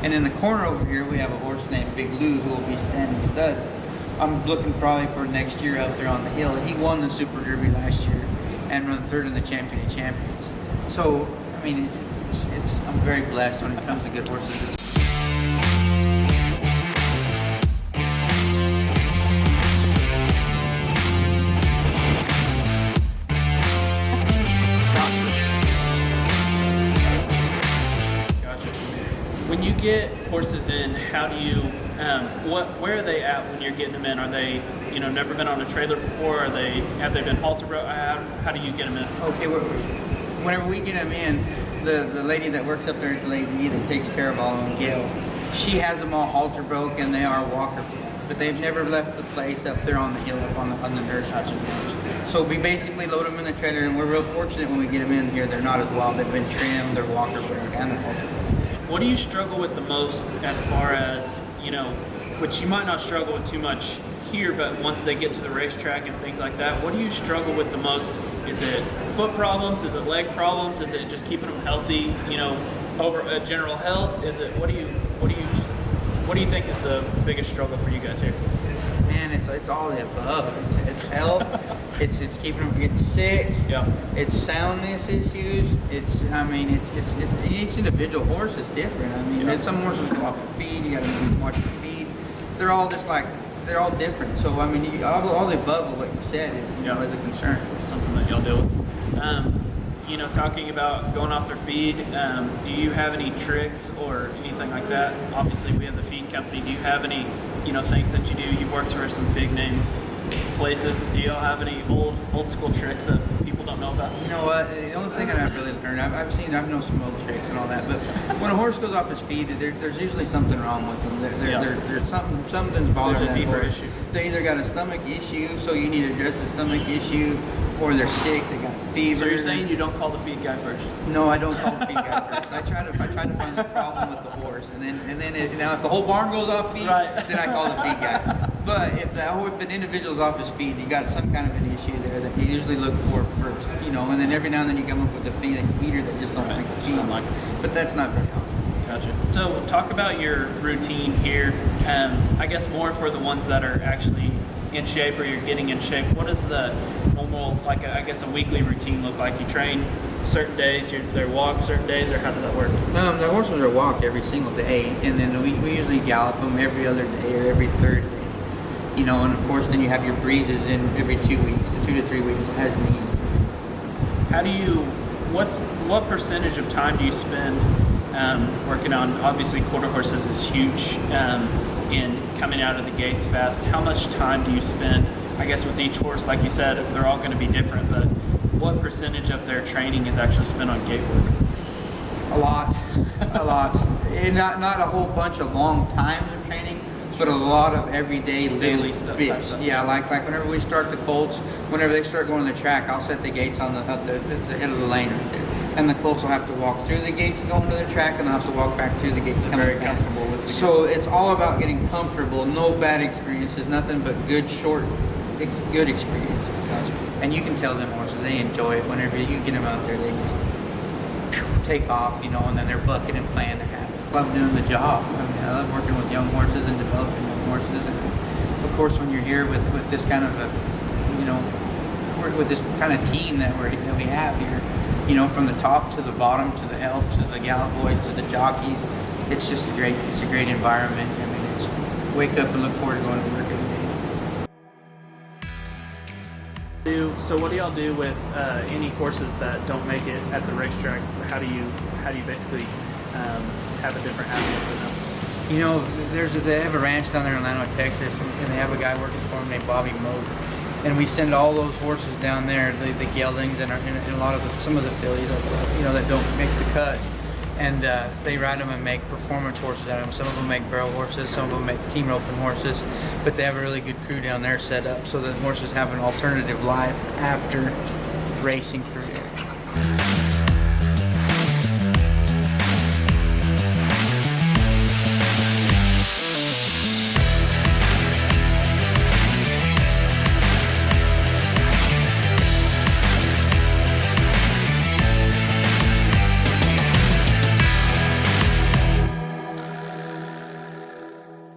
And in the corner over here, we have a horse named Big Lou who will be standing stud. I'm looking probably for next year out there on the hill. He won the Super Derby last year and run third in the Champion of Champions. So, I mean, I'm very blessed when it comes to good horses. When you get horses in, how do you, where are they at when you're getting them in? Are they, never been on a trailer before? Have they been halter broke? How do you get them in? Okay, whenever we get them in, the lady that works up there at the Lady that takes care of all of them, Gail, she has them all halter broke and they are walker proof. But they've never left the place up there on the hill, up on the nursery. So we basically load them in the trailer, and we're real fortunate when we get them in here. They're not as wild. They've been trimmed, they're walker proof, and they're halter proof. What do you struggle with the most as far as, which you might not struggle with too much here, but once they get to the racetrack and things like that, what do you struggle with the most? Is it foot problems? Is it leg problems? Is it just keeping them healthy, over general health? Is it, what do you think is the biggest struggle for you guys here? Man, it's all the above. It's health. it's keeping them from getting sick. Yeah. It's soundness issues. It's each individual horse is different. I mean, some horses go off the feed. You got to watch the feed. They're all different. So I mean, all the above of what you said is a concern. Something that y'all deal with. Talking about going off their feed, do you have any tricks or anything like that? Obviously, we have the feed company. Do you have any, things that you do? You've worked for some big name places. Do y'all have any old school tricks that people don't know about? You know what? The only thing that I've really learned, I've known some old tricks and all that, but when a horse goes off his feed, there's usually something wrong with them. There's something's bothering that deeper horse. issue. They either got a stomach issue, so you need to address the stomach issue, or they're sick, they got fever. So you're saying you don't call the feed guy first? No, I don't call the feed guy first. I try to find the problem with the horse, and then if the whole barn goes off feed, then I call the feed guy. But if an individual's off his feed, you got some kind of an issue there that you usually look for first, and then every now and then you come up with a feed and eater that just don't like the feed. But that's not very common. Gotcha. So talk about your routine here. I guess more for the ones that are actually in shape or you're getting in shape. What does the normal, a weekly routine look like? You train certain days, they walk certain days, or how does that work? The horses are walked every single day, and then we usually gallop them every other day or every third day. And of course then you have your breezes in every 2 weeks, 2 to 3 weeks as needed. How do you, what percentage of time do you spend working on, obviously quarter horses is huge in coming out of the gates fast. How much time do you spend, I guess with each horse, like you said, they're all going to be different, but what percentage of their training is actually spent on gate work? A lot. And not a whole bunch of long times of training, but a lot of everyday daily stuff. Bits. Yeah, like whenever we start the colts, whenever they start going to the track, I'll set the gates on the head of the lane right there. And the colts will have to walk through the gates going to the track, and they'll have to walk back through the gates. Very comfortable with the gates. So it's all about getting comfortable. No bad experiences, nothing but good experiences. Gotcha. And you can tell them horses, they enjoy it. Whenever you get them out there, they just take off, and then they're bucking and playing. They're happy. I love doing the job. I love working with young horses and developing young horses. And of course, when you're here with this kind of with this kind of team that we have here, from the top to the bottom, to the help, to the gallop boys, to the jockeys, it's just a great environment. I mean, it's wake up and look forward to going to work every day. So what do y'all do with any horses that don't make it at the racetrack? How do you basically have a different avenue for them? They have a ranch down there in Orlando, Texas, and they have a guy working for them named Bobby Moe. And we send all those horses down there, the geldings and a lot of some of the fillies, that don't make the cut. And they ride them and make performance horses out of them. Some of them make barrel horses, some of them make team roping horses. But they have a really good crew down there set up so that horses have an alternative life after racing career.